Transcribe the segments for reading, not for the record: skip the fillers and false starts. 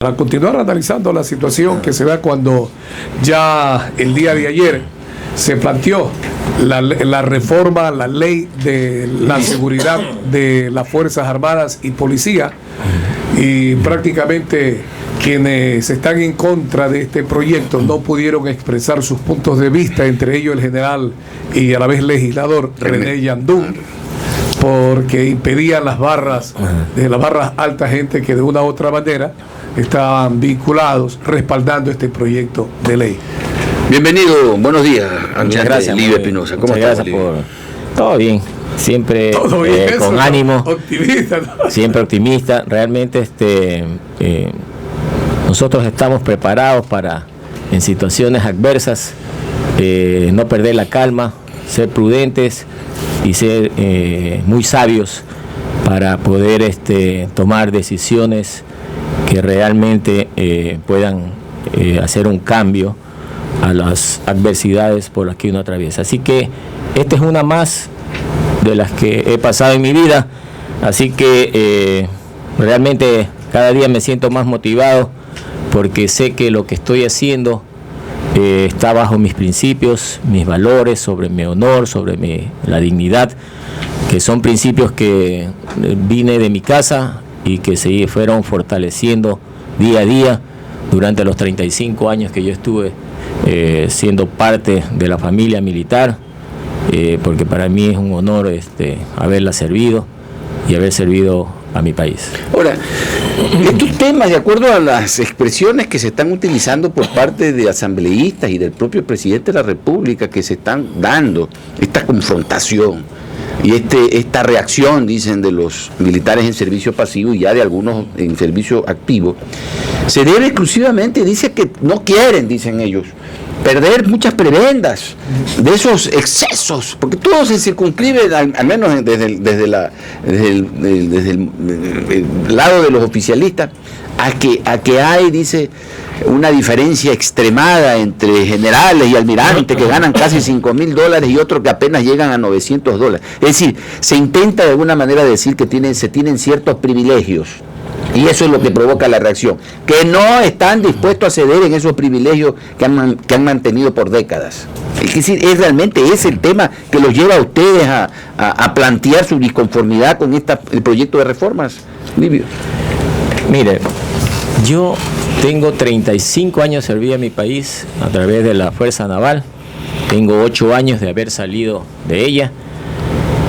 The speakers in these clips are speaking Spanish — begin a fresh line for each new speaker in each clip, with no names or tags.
Para continuar analizando la situación que se da cuando ya el día de ayer se planteó la reforma a la ley de la seguridad de las Fuerzas Armadas y Policía, y prácticamente quienes están en contra de este proyecto no pudieron expresar sus puntos de vista, entre ellos el general y a la vez legislador René Yandún, porque impedían las barras altas, gente que de una u otra manera estaban vinculados, respaldando este proyecto de ley.
Bienvenido, buenos días.
Muchas gracias,
Libre Espinosa. ¿Cómo
estás?
Gracias
Todo bien, siempre
¿Todo bien,
con ánimo,
optimista, ¿no?
Siempre optimista. Realmente nosotros estamos preparados para, en situaciones adversas, no perder la calma, ser prudentes y ser muy sabios para poder tomar decisiones que realmente puedan hacer un cambio a las adversidades por las que uno atraviesa. Así que esta es una más de las que he pasado en mi vida, así que realmente cada día me siento más motivado porque sé que lo que estoy haciendo está bajo mis principios, mis valores, sobre mi honor, sobre la dignidad, que son principios que vine de mi casa y que se fueron fortaleciendo día a día durante los 35 años que yo estuve siendo parte de la familia militar, porque para mí es un honor haberla servido y haber servido a mi país.
Ahora, estos temas, de acuerdo a las expresiones que se están utilizando por parte de asambleístas y del propio presidente de la República, que se están dando esta confrontación y esta reacción, dicen, de los militares en servicio pasivo y ya de algunos en servicio activo, se debe exclusivamente, dice que no quieren, dicen ellos, perder muchas prebendas de esos excesos, porque todo se circunscribe, al menos desde el lado de los oficialistas, a que hay, dice, una diferencia extremada entre generales y almirantes que ganan casi $5,000 y otros que apenas llegan a $900. Es decir, se intenta de alguna manera decir que se tienen ciertos privilegios. Y eso es lo que provoca la reacción, que no están dispuestos a ceder en esos privilegios que han mantenido por décadas. Es decir, realmente es el tema que los lleva a ustedes a plantear su disconformidad con el proyecto de reformas, Livio.
Mire, yo tengo 35 años serví a mi país a través de la Fuerza Naval, tengo 8 años de haber salido de ella,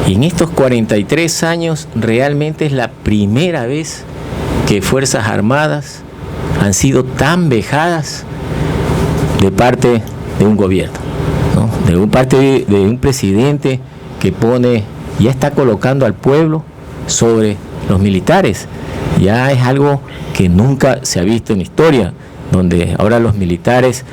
y en estos 43 años realmente es la primera vez que Fuerzas Armadas han sido tan vejadas de parte de un gobierno, ¿no? De parte de un presidente que ya está colocando al pueblo sobre los militares. Ya es algo que nunca se ha visto en la historia, donde ahora los militares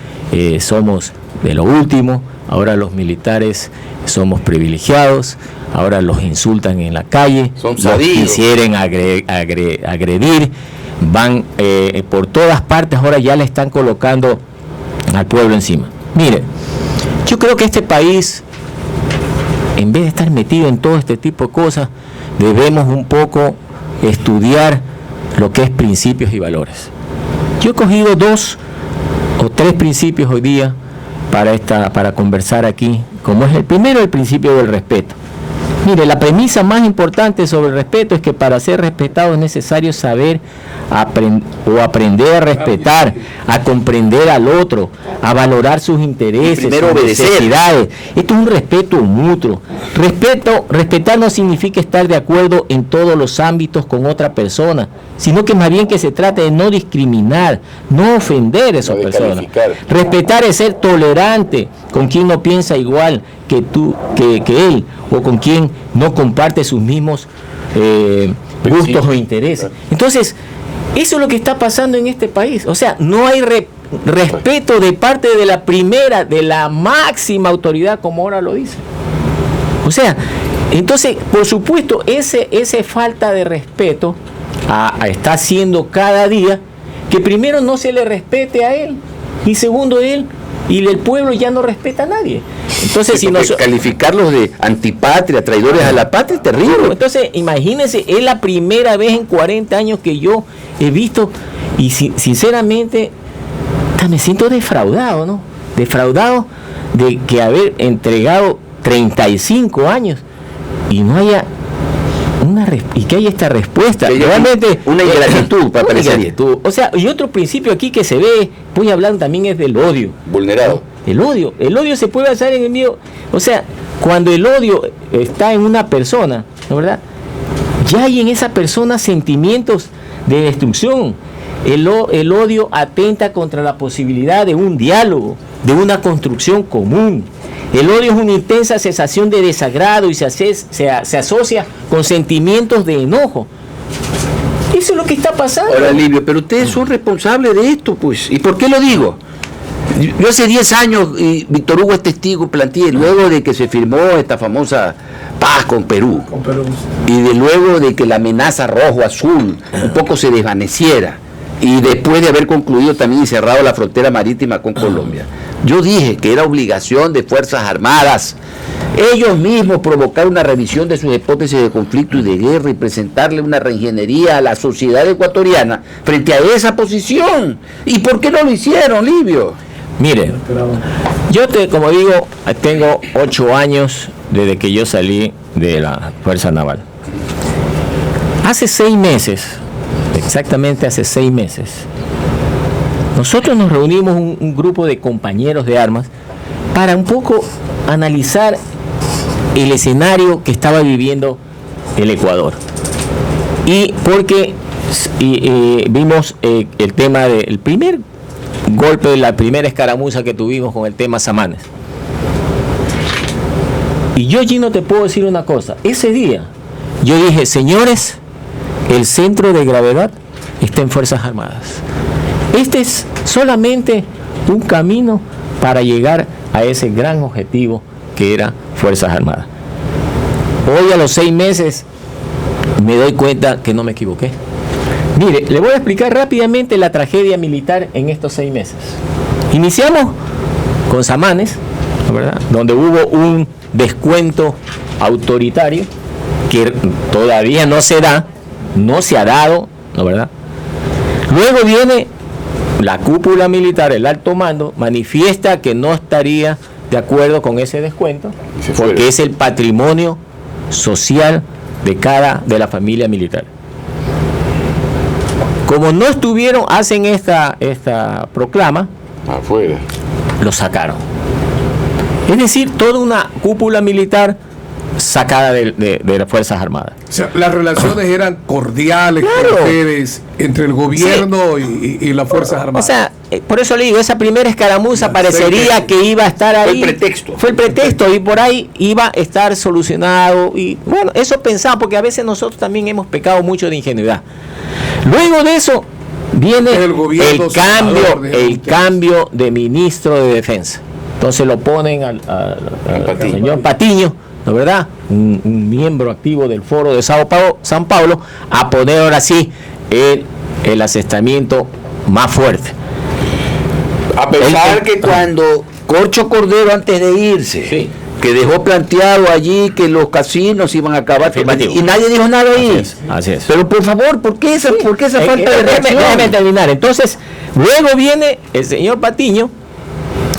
somos de lo último, ahora los militares somos privilegiados, ahora los insultan en la calle, los quisieran agredir, van por todas partes, ahora ya le están colocando al pueblo encima. Mire, yo creo que este país, en vez de estar metido en todo este tipo de cosas, debemos un poco estudiar lo que es principios y valores. Yo he cogido 2 o 3 principios hoy día para conversar aquí, como es el primero, el principio del respeto. Mire, la premisa más importante sobre el respeto es que para ser respetado es necesario saber aprender a respetar, a comprender al otro, a valorar sus intereses, sus necesidades. Esto es un respeto mutuo. Respetar no significa estar de acuerdo en todos los ámbitos con otra persona, sino que más bien que se trata de no discriminar, no ofender a esa persona. Respetar es ser tolerante con quien no piensa igual que él, o con quien no comparte sus mismos gustos o intereses. Entonces, eso es lo que está pasando en este país. O sea, no hay respeto de parte de la máxima autoridad, como ahora lo dice. O sea, entonces, por supuesto, ese falta de respeto está haciendo cada día que primero no se le respete a él, y segundo, él y el pueblo ya no respeta a nadie. Entonces,
Sí, calificarlos de antipatria, traidores a la patria, es terrible.
Entonces, imagínense, es la primera vez en 40 años que yo he visto, y sinceramente me siento defraudado, ¿no? Defraudado de que haber entregado 35 años y no haya y que haya esta respuesta. Realmente
una ingratitud para parecer.
O sea, y otro principio aquí que se ve, voy hablando también, es del odio.
Vulnerado.
El odio se puede basar en el miedo. O sea, cuando el odio está en una persona, ¿no, verdad? Ya hay en esa persona sentimientos de destrucción. El odio atenta contra la posibilidad de un diálogo, de una construcción común. El odio es una intensa sensación de desagrado y se asocia con sentimientos de enojo. Eso es lo que está pasando.
Ahora, Livio, pero ustedes son responsables de esto, pues. ¿Y por qué lo digo? Yo hace 10 años, y Víctor Hugo es testigo, planteé, luego de que se firmó esta famosa paz con Perú, y de luego de que la amenaza rojo-azul un poco se desvaneciera, y después de haber concluido también y cerrado la frontera marítima con Colombia, yo dije que era obligación de Fuerzas Armadas ellos mismos provocar una revisión de sus hipótesis de conflicto y de guerra y presentarle una reingeniería a la sociedad ecuatoriana frente a esa posición. ¿Y por qué no lo hicieron, Livio?
Mire, como digo, tengo 8 años desde que yo salí de la Fuerza Naval. Hace 6 meses, exactamente hace 6 meses, nosotros nos reunimos un grupo de compañeros de armas para un poco analizar el escenario que estaba viviendo el Ecuador. Y porque vimos el tema del primer golpe, de la primera escaramuza que tuvimos con el tema Samanes. Y yo allí no te puedo decir una cosa. Ese día yo dije, señores, el centro de gravedad está en Fuerzas Armadas. Este es solamente un camino para llegar a ese gran objetivo que era Fuerzas Armadas. Hoy, a los 6 meses, me doy cuenta que no me equivoqué. Mire, le voy a explicar rápidamente la tragedia militar en estos 6 meses. Iniciamos con Samanes, ¿verdad?, donde hubo un descuento autoritario que todavía no se ha dado, ¿no, verdad? Luego viene la cúpula militar, el alto mando, manifiesta que no estaría de acuerdo con ese descuento, porque es el patrimonio social de la familia militar. Como no estuvieron, hacen esta proclama,
afuera,
lo sacaron. Es decir, toda una cúpula militar sacada de las Fuerzas Armadas.
O sea, las relaciones eran cordiales,
claro,
entre el gobierno, sí, y las Fuerzas Armadas.
O sea, por eso le digo, esa primera escaramuza parecería que iba a estar ahí. Fue el pretexto y por ahí iba a estar solucionado. Y bueno, eso pensaba, porque a veces nosotros también hemos pecado mucho de ingenuidad. Luego de eso viene el cambio de ministro de Defensa. Entonces lo ponen al señor Patiño, ¿no, verdad? Un miembro activo del Foro de San Pablo, a poner ahora sí el asestamiento más fuerte.
A pesar que cuando Corcho Cordero, antes de irse, sí, que dejó planteado allí que los casinos iban a acabar, y nadie dijo nada ahí.
Así es.
Pero por favor, ¿por qué esa falta de reacción?
Déjame terminar. Entonces, luego viene el señor Patiño,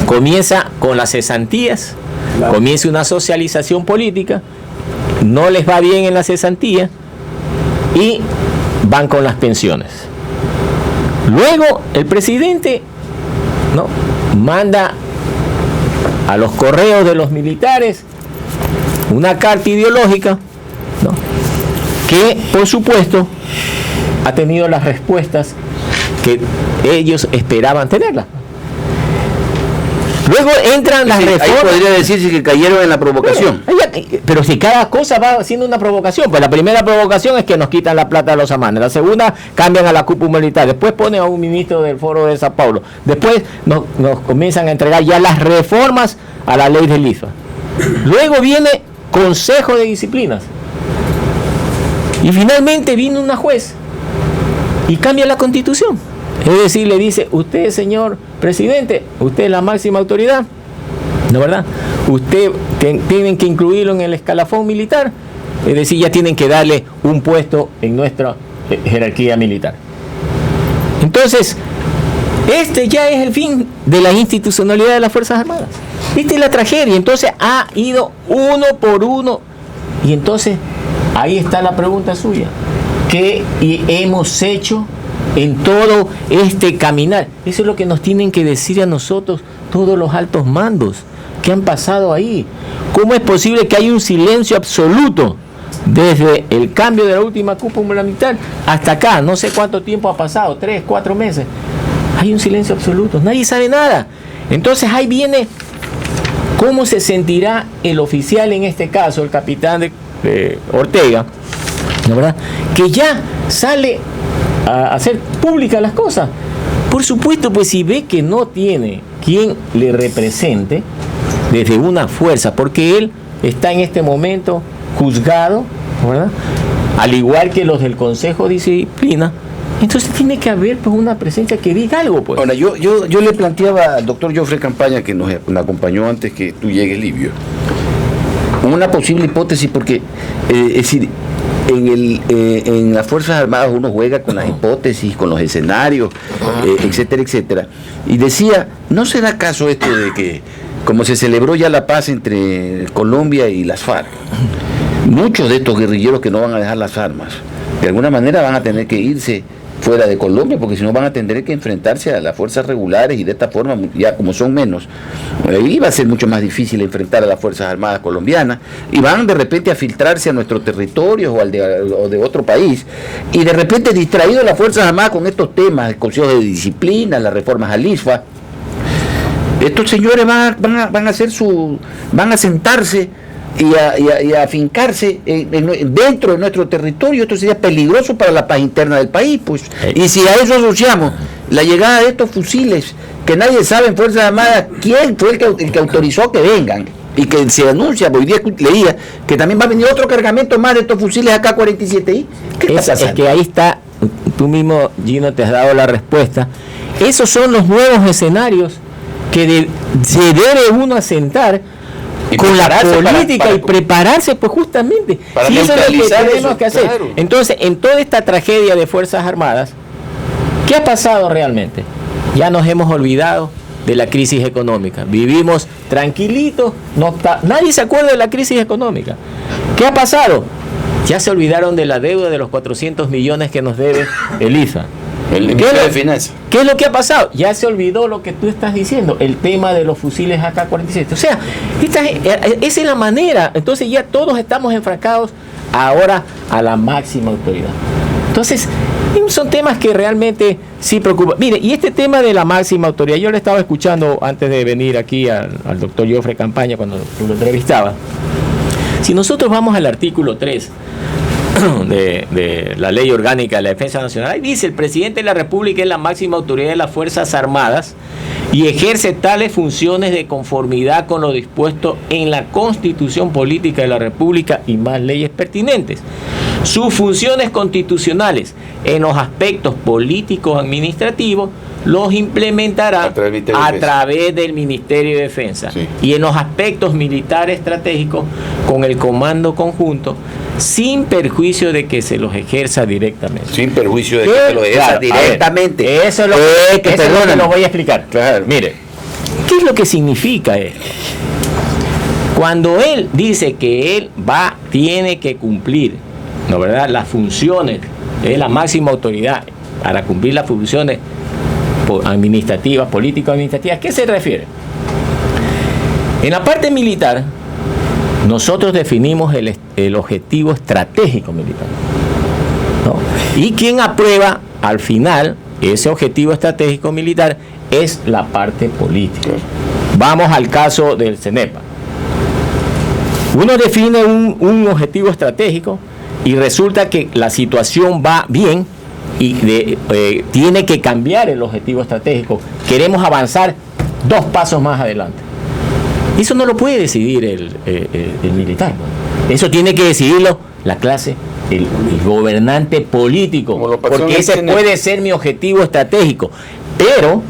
comienza con las cesantías, claro, comienza una socialización política, no les va bien en la cesantía y van con las pensiones. Luego el presidente, ¿no?, manda a los correos de los militares una carta ideológica, ¿no?, que por supuesto ha tenido las respuestas que ellos esperaban tenerlas. Luego entran las reformas.
Ahí podría decirse que cayeron en la provocación.
Pero si cada cosa va haciendo una provocación, pues la primera provocación es que nos quitan la plata de los Samanes, la segunda cambian a la cúpula militar, después ponen a un ministro del Foro de Sao Paulo, después nos comienzan a entregar ya las reformas a la ley del IFA. Luego viene Consejo de Disciplinas. Y finalmente viene una juez y cambia la Constitución. Es decir, le dice, usted, señor presidente, usted es la máxima autoridad, ¿no verdad? Usted tienen que incluirlo en el escalafón militar, es decir, ya tienen que darle un puesto en nuestra jerarquía militar. Entonces, este ya es el fin de la institucionalidad de las Fuerzas Armadas. Esta es la tragedia. Entonces ha ido uno por uno. Y entonces, ahí está la pregunta suya. ¿Qué hemos hecho en todo este caminar? Eso es lo que nos tienen que decir a nosotros todos los altos mandos que han pasado ahí. ¿Cómo es posible que haya un silencio absoluto desde el cambio de la última cúpula militar hasta acá? No sé cuánto tiempo ha pasado, 3, 4 meses. Hay un silencio absoluto, nadie sabe nada. Entonces ahí viene cómo se sentirá el oficial, en este caso el capitán de Ortega, ¿no verdad? Que ya sale a hacer públicas las cosas. Por supuesto, pues si ve que no tiene quien le represente desde una fuerza, porque él está en este momento juzgado, ¿verdad? Al igual que los del Consejo de Disciplina. Entonces tiene que haber pues una presencia que diga algo, pues.
Ahora, yo le planteaba al doctor Joffre Campaña, que nos acompañó antes que tú llegues, Livio, una posible hipótesis, porque es decir, en las Fuerzas Armadas uno juega con las hipótesis, con los escenarios, etcétera, etcétera. Y decía, ¿no será caso esto de que, como se celebró ya la paz entre Colombia y las FARC, muchos de estos guerrilleros que no van a dejar las armas, de alguna manera van a tener que irse fuera de Colombia, porque si no van a tener que enfrentarse a las fuerzas regulares, y de esta forma, ya como son menos, ahí va a ser mucho más difícil enfrentar a las Fuerzas Armadas colombianas, y van de repente a filtrarse a nuestro territorio o de otro país, y de repente distraídos las Fuerzas Armadas con estos temas, el Consejo de Disciplina, las reformas al ISFA, estos señores van a sentarse y a afincarse dentro de nuestro territorio. Esto sería peligroso para la paz interna del país, pues. Y si a eso asociamos la llegada de estos fusiles, que nadie sabe en Fuerzas Armadas quién fue el que autorizó que vengan, y que se anuncia, hoy día leía que también va a venir otro cargamento más de estos fusiles AK-47I. ¿Qué está pasando?
Es que ahí está, tú mismo, Gino, te has dado la respuesta. Esos son los nuevos escenarios que se debe uno asentar con la política y prepararse, pues justamente
para
si eso es lo que tenemos
eso,
que hacer.
Claro.
Entonces, en toda esta tragedia de Fuerzas Armadas, ¿qué ha pasado realmente? Ya nos hemos olvidado de la crisis económica. Vivimos tranquilitos, nadie se acuerda de la crisis económica. ¿Qué ha pasado? Ya se olvidaron de la deuda de los 400 millones que nos debe el IFA.
El Ministerio de Finanzas.
¿Qué es lo que ha pasado? Ya se olvidó lo que tú estás diciendo, el tema de los fusiles AK-47. O sea, esa es la manera. Entonces ya todos estamos enfrascados ahora a la máxima autoridad. Entonces, son temas que realmente sí preocupan. Mire, y este tema de la máxima autoridad, yo le estaba escuchando antes de venir aquí al doctor Joffre Campaña cuando lo entrevistaba. Si nosotros vamos al artículo 3 de la Ley Orgánica de la Defensa Nacional, ahí dice: el presidente de la República es la máxima autoridad de las Fuerzas Armadas y ejerce tales funciones de conformidad con lo dispuesto en la Constitución Política de la República y más leyes pertinentes. Sus funciones constitucionales en los aspectos políticos administrativos los implementará a través del Ministerio de Defensa, sí. Y en los aspectos militares estratégicos con el Comando Conjunto, sin perjuicio de que se los ejerza directamente.
Sin perjuicio de que se los ejerza directamente.
Ver, eso es lo que lo voy a explicar. Claro. Mire, ¿qué es lo que significa esto? Cuando él dice que él tiene que cumplir, ¿no verdad?, las funciones, es la máxima autoridad para cumplir las funciones administrativas, político-administrativas, ¿a qué se refiere? En la parte militar, nosotros definimos el objetivo estratégico militar, ¿no? Y quien aprueba al final ese objetivo estratégico militar es la parte política. Vamos al caso del CENEPA. Uno define un objetivo estratégico y resulta que la situación va bien y tiene que cambiar el objetivo estratégico. Queremos avanzar 2 pasos más adelante. Eso no lo puede decidir el militar, ¿no? Eso tiene que decidirlo la clase el gobernante político, porque ese puede ser mi objetivo estratégico, pero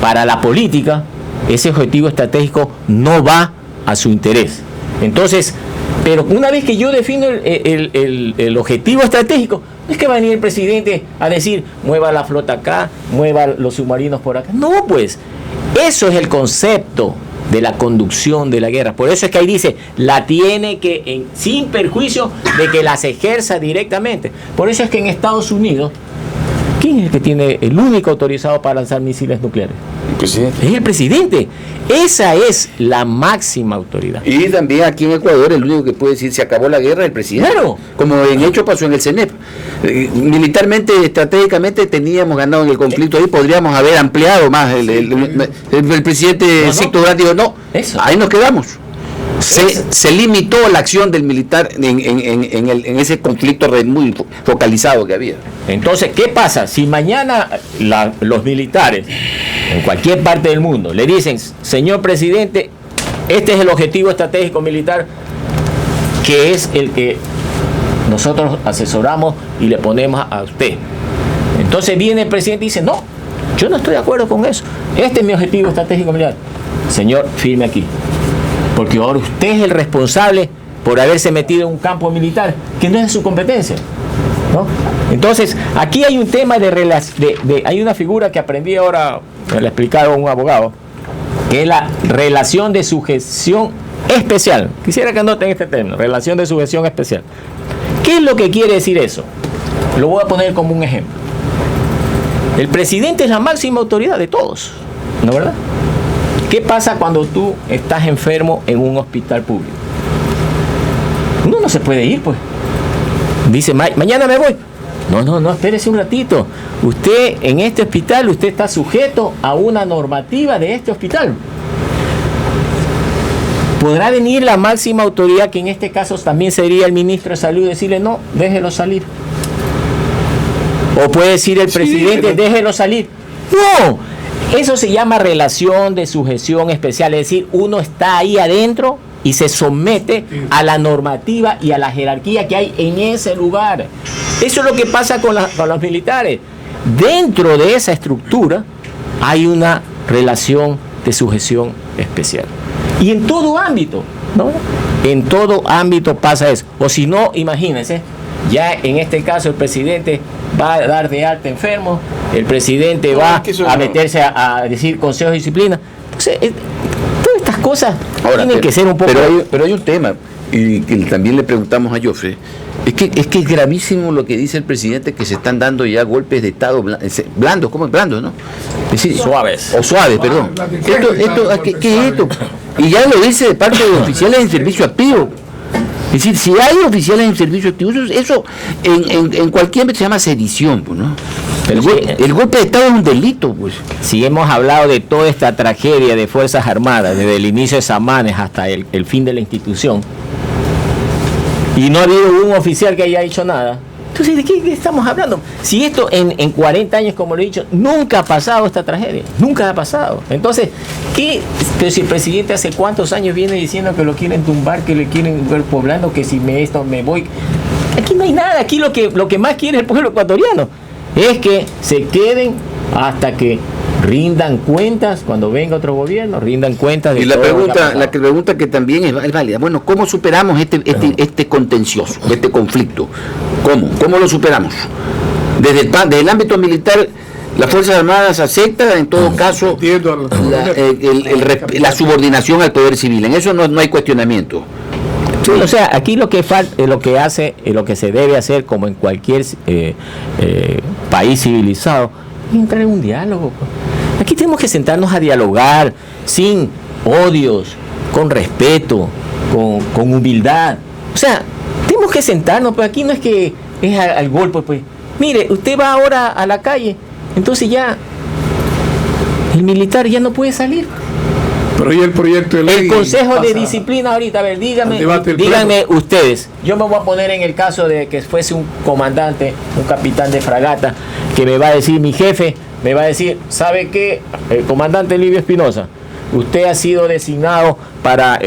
para la política ese objetivo estratégico no va a su interés. Entonces, pero una vez que yo defino el objetivo estratégico, no es que va a venir el presidente a decir mueva la flota acá, mueva los submarinos por acá. No, pues eso es el concepto de la conducción de la guerra. Por eso es que ahí dice, la tiene que, sin perjuicio de que las ejerza directamente. Por eso es que en Estados Unidos, ¿quién es el que tiene el único autorizado para lanzar misiles nucleares?
El presidente.
Es el presidente. Esa es la máxima autoridad.
Y también aquí en Ecuador el único que puede decir se acabó la guerra es el presidente.
Claro.
Como en hecho pasó en el CENEP. Militarmente, estratégicamente teníamos ganado en el conflicto ahí, podríamos haber ampliado más. El presidente Sixto Durán dijo, no, ahí nos quedamos. Se limitó la acción del militar en ese conflicto muy focalizado que había.
Entonces, ¿qué pasa? Si mañana los militares en cualquier parte del mundo le dicen, señor presidente, este es el objetivo estratégico militar, que es el que nosotros asesoramos y le ponemos a usted. Entonces viene el presidente y dice, no, yo no estoy de acuerdo con eso. Este es mi objetivo estratégico militar. Señor, firme aquí. Porque ahora usted es el responsable por haberse metido en un campo militar que no es de su competencia, ¿no? Entonces, aquí hay un tema hay una figura que aprendí ahora, me la explicaron un abogado, que es la relación de sujeción especial. Quisiera que anoten este término, relación de sujeción especial. ¿Qué es lo que quiere decir eso? Lo voy a poner como un ejemplo. El presidente es la máxima autoridad de todos, ¿no es verdad? ¿Qué pasa cuando tú estás enfermo en un hospital público? Uno no se puede ir, pues. Dice, mañana me voy. No, espérese un ratito. Usted en este hospital, usted está sujeto a una normativa de este hospital. Podrá venir la máxima autoridad, que en este caso también sería el ministro de Salud, y decirle, no, déjelo salir. O puede decir el presidente, déjelo salir. No, eso se llama relación de sujeción especial, es decir, uno está ahí adentro y se somete a la normativa y a la jerarquía que hay en ese lugar. Eso es lo que pasa con los militares. Dentro de esa estructura hay una relación de sujeción especial. Y en todo ámbito, ¿no? En todo ámbito pasa eso. O si no, imagínense, ya en este caso el presidente va a dar de alta enfermo, el presidente va a meterse a decir consejo de disciplina. Entonces, todas estas cosas tienen que ser un poco...
Pero hay un tema, y que también le preguntamos a Joffre, es que es gravísimo lo que dice el presidente, que se están dando ya golpes de Estado blandos, ¿cómo es blando, no? Es decir,
suaves.
O suaves, perdón. ¿Qué es esto? Y ya lo dice de parte de oficiales en servicio activo. Es decir, si hay oficiales en servicio activo, eso en cualquier ámbito se llama sedición, pues, ¿no? El golpe de Estado es un delito, pues.
Si hemos hablado de toda esta tragedia de Fuerzas Armadas, desde el inicio de Samanes hasta el fin de la institución, y no ha habido un oficial que haya hecho nada, entonces, ¿de qué estamos hablando? Si esto en 40 años, como lo he dicho, nunca ha pasado esta tragedia, nunca ha pasado. Entonces, pero si el presidente hace cuántos años viene diciendo que lo quieren tumbar, que le quieren ver poblando, que si me voy... Aquí no hay nada, aquí lo que más quiere el pueblo ecuatoriano es que se queden hasta que rindan cuentas, cuando venga otro gobierno, rindan cuentas de...
Y la pregunta que también es válida, bueno, ¿cómo superamos este contencioso, este conflicto? ¿Cómo lo superamos? Desde el ámbito militar, las Fuerzas Armadas aceptan en todo caso la subordinación al poder civil, en eso no hay cuestionamiento.
Sí, o sea, aquí lo que se debe hacer, como en cualquier país civilizado, es entrar en un diálogo. Aquí tenemos que sentarnos a dialogar sin odios, con respeto, con humildad. O sea, tenemos que sentarnos, pues aquí no es que es al golpe, pues. Mire, usted va ahora a la calle, entonces ya el militar ya no puede salir.
Pero ¿y el proyecto de ley?
El Consejo de Disciplina ahorita, a ver, díganme ustedes. Yo me voy a poner en el caso de que fuese un comandante, un capitán de fragata, que me va a decir, mi jefe, me va a decir, ¿sabe qué? El comandante Livio Espinosa, usted ha sido designado para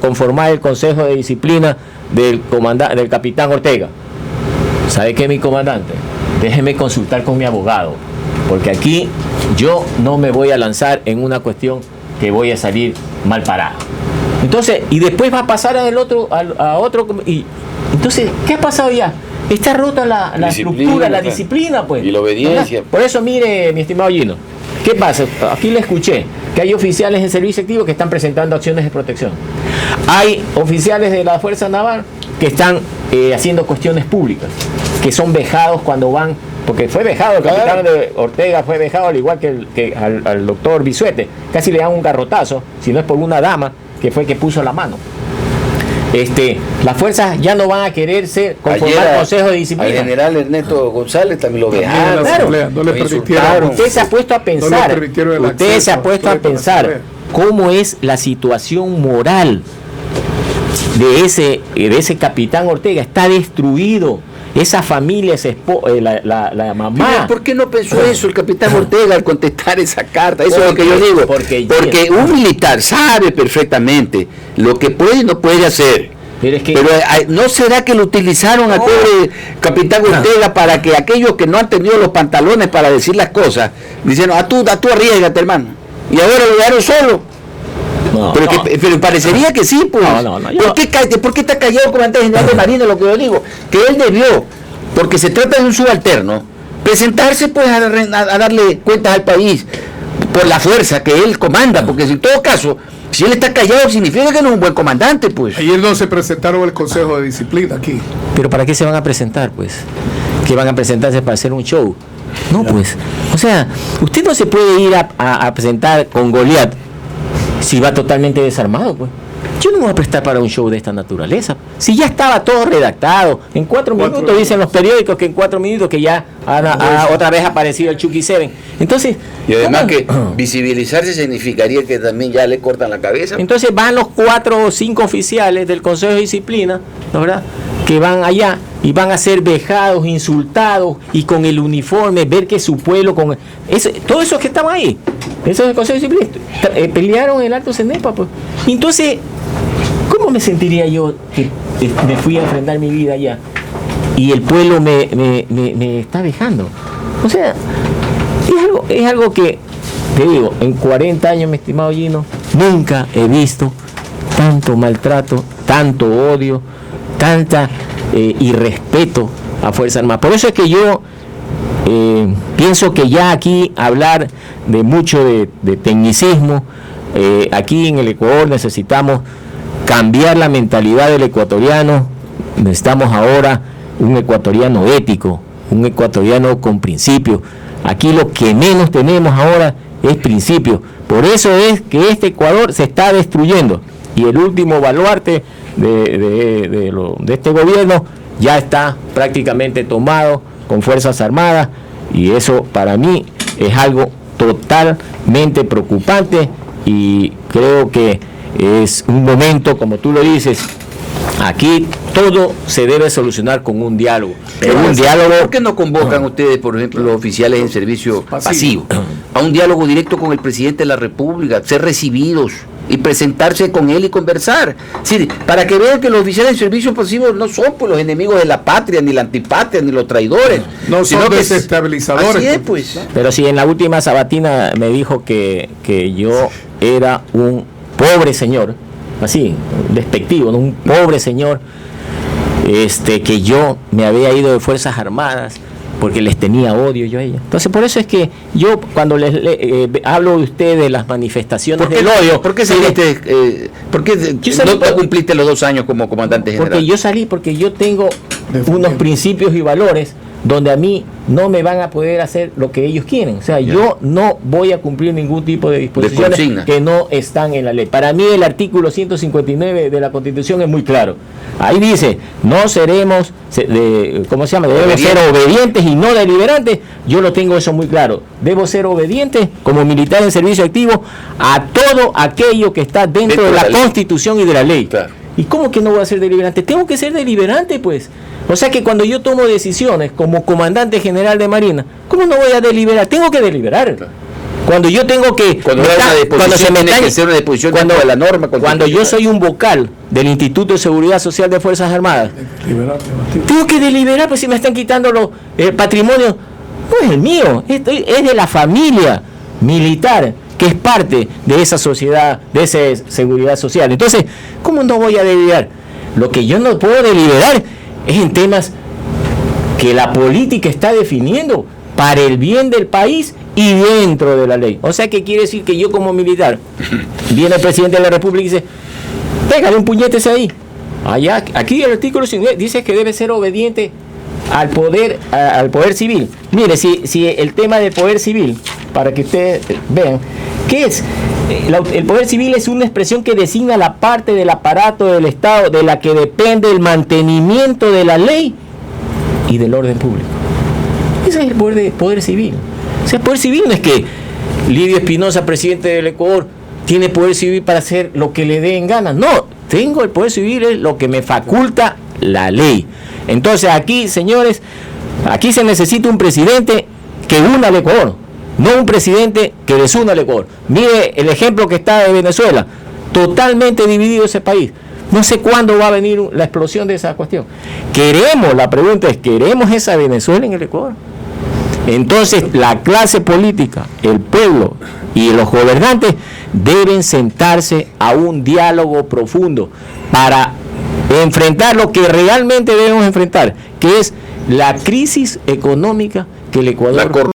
conformar el Consejo de Disciplina del capitán Ortega. ¿Sabe qué, mi comandante? Déjeme consultar con mi abogado, porque aquí yo no me voy a lanzar en una cuestión que voy a salir mal parado. Entonces, y después va a pasar a otro, y entonces, ¿qué ha pasado ya? Está rota la estructura, la disciplina, pues.
Y la obediencia.
¿Verdad? Por eso, mire, mi estimado Gino, ¿qué pasa? Aquí le escuché que hay oficiales en servicio activo que están presentando acciones de protección. Hay oficiales de la Fuerza Naval que están haciendo cuestiones públicas, que son vejados cuando van, porque fue vejado el capitán de Ortega, fue vejado al igual que al doctor Bisuete, casi le dan un garrotazo, si no es por una dama que fue que puso la mano. Las fuerzas ya no van a quererse conformar al Consejo de Disciplina.
Al general Ernesto González también lo vejaron.
Claro,
no le permitieron.
Usted se ha puesto a pensar, cómo es la situación moral de ese capitán Ortega. Está destruido. Esa familia, la mamá.
Pero ¿por qué no pensó eso el capitán Ortega al contestar esa carta? Eso es lo que yo digo. Porque un militar sabe perfectamente lo que puede y no puede hacer. Pero ¿no será que lo utilizaron al pobre capitán Ortega para que aquellos que no han tenido los pantalones para decir las cosas, diciendo, tú arriésgate, hermano? Y ahora lo dejaron solo. Pero parecería que sí, pues. ¿Por qué está callado el comandante general de Marina? Lo que yo digo, que él debió, porque se trata de un subalterno, presentarse pues a darle cuentas al país por la fuerza que él comanda, porque en todo caso, si él está callado significa que no es un buen comandante, pues.
Ayer no se presentaron al Consejo de Disciplina aquí.
¿Pero para qué se van a presentar, pues? ¿Que van a presentarse para hacer un show? No, pues. O sea, usted no se puede ir a presentar con Goliat si va totalmente desarmado, pues. Yo no me voy a prestar para un show de esta naturaleza. Si ya estaba todo redactado, en 4 minutos, dicen los periódicos que en 4 minutos que ya otra vez ha aparecido el Chucky 7. Entonces,
y además que visibilizarse significaría que también ya le cortan la cabeza.
Entonces van los 4 o 5 oficiales del Consejo de Disciplina, ¿no, verdad?, que van allá y van a ser vejados, insultados, y con el uniforme, ver que su pueblo, todos esos que estaban ahí, esos del Consejo de Disciplina, pelearon el Alto Cenepa, pues. Entonces, ¿cómo me sentiría yo que me fui a enfrentar mi vida allá y el pueblo me está vejando? O sea, es algo que, te digo, en 40 años, mi estimado Gino, nunca he visto tanto maltrato, tanto odio, tanta irrespeto a Fuerza Armada. Por eso es que yo pienso que ya aquí hablar de mucho de tecnicismo, aquí en el Ecuador necesitamos cambiar la mentalidad del ecuatoriano. Necesitamos ahora un ecuatoriano ético, un ecuatoriano con principios. Aquí lo que menos tenemos ahora es principios. Por eso es que este Ecuador se está destruyendo, y el último baluarte de este gobierno ya está prácticamente tomado con Fuerzas Armadas, y eso para mí es algo totalmente preocupante, y creo que es un momento, como tú lo dices, aquí todo se debe solucionar con un diálogo.
Pero un diálogo. ¿Por qué no convocan ustedes, por ejemplo, los oficiales en servicio pasivo, a un diálogo directo con el presidente de la República, ser recibidos y presentarse con él y conversar? Sí, para que vean que los oficiales en servicio pasivo no son pues los enemigos de la patria, ni la antipatria, ni los traidores.
No son desestabilizadores.
Así es, pues.
Pero si en la última sabatina me dijo que yo era un pobre señor, así, despectivo, ¿no? Un pobre señor, que yo me había ido de Fuerzas Armadas porque les tenía odio yo a ella. Entonces, por eso es que yo, cuando hablo de usted de las manifestaciones del odio...
¿Por qué saliste? ¿Por qué no cumpliste los 2 años como comandante general?
Porque yo salí, porque yo tengo unos principios y valores donde a mí no me van a poder hacer lo que ellos quieren. O sea, yo no voy a cumplir ningún tipo de disposiciones que no están en la ley. Para mí el artículo 159 de la Constitución es muy claro. Ahí dice, no seremos, ¿cómo se llama? Debemos ser obedientes y no deliberantes. Yo lo tengo eso muy claro. Debo ser obediente como militar en servicio activo a todo aquello que está dentro de la Constitución y de la ley. Claro. ¿Y cómo que no voy a ser deliberante? Tengo que ser deliberante, pues. O sea que cuando yo tomo decisiones como comandante general de Marina, ¿cómo no voy a deliberar? Tengo que deliberar. Cuando yo tengo que...
Cuando se me tiene que ser una disposición dentro de la norma.
Cuando yo soy un vocal del Instituto de Seguridad Social de Fuerzas Armadas, tengo que deliberar, pues si me están quitando el patrimonio, no es el mío, es de la familia militar, que es parte de esa sociedad, de esa seguridad social. Entonces, ¿cómo no voy a deliberar? Lo que yo no puedo deliberar es en temas que la política está definiendo para el bien del país y dentro de la ley. O sea, ¿qué quiere decir? Que yo como militar, viene el presidente de la República y dice, pégale un puñete ese ahí. Allá, aquí el artículo 59 dice que debe ser obediente al poder civil. Mire, si el tema del poder civil, para que ustedes vean, ¿qué es? El poder civil es una expresión que designa la parte del aparato del Estado de la que depende el mantenimiento de la ley y del orden público. Ese es el poder civil. O sea, el poder civil no es que Livio Espinosa, presidente del Ecuador, tiene poder civil para hacer lo que le dé en gana. No, tengo el poder civil, es lo que me faculta la ley. Entonces aquí, señores, aquí se necesita un presidente que una al Ecuador, no un presidente que desuna al Ecuador. Mire el ejemplo que está de Venezuela, totalmente dividido ese país. No sé cuándo va a venir la explosión de esa cuestión. La pregunta es, ¿queremos esa Venezuela en el Ecuador? Entonces la clase política, el pueblo y los gobernantes deben sentarse a un diálogo profundo para enfrentar lo que realmente debemos enfrentar, que es la crisis económica que el Ecuador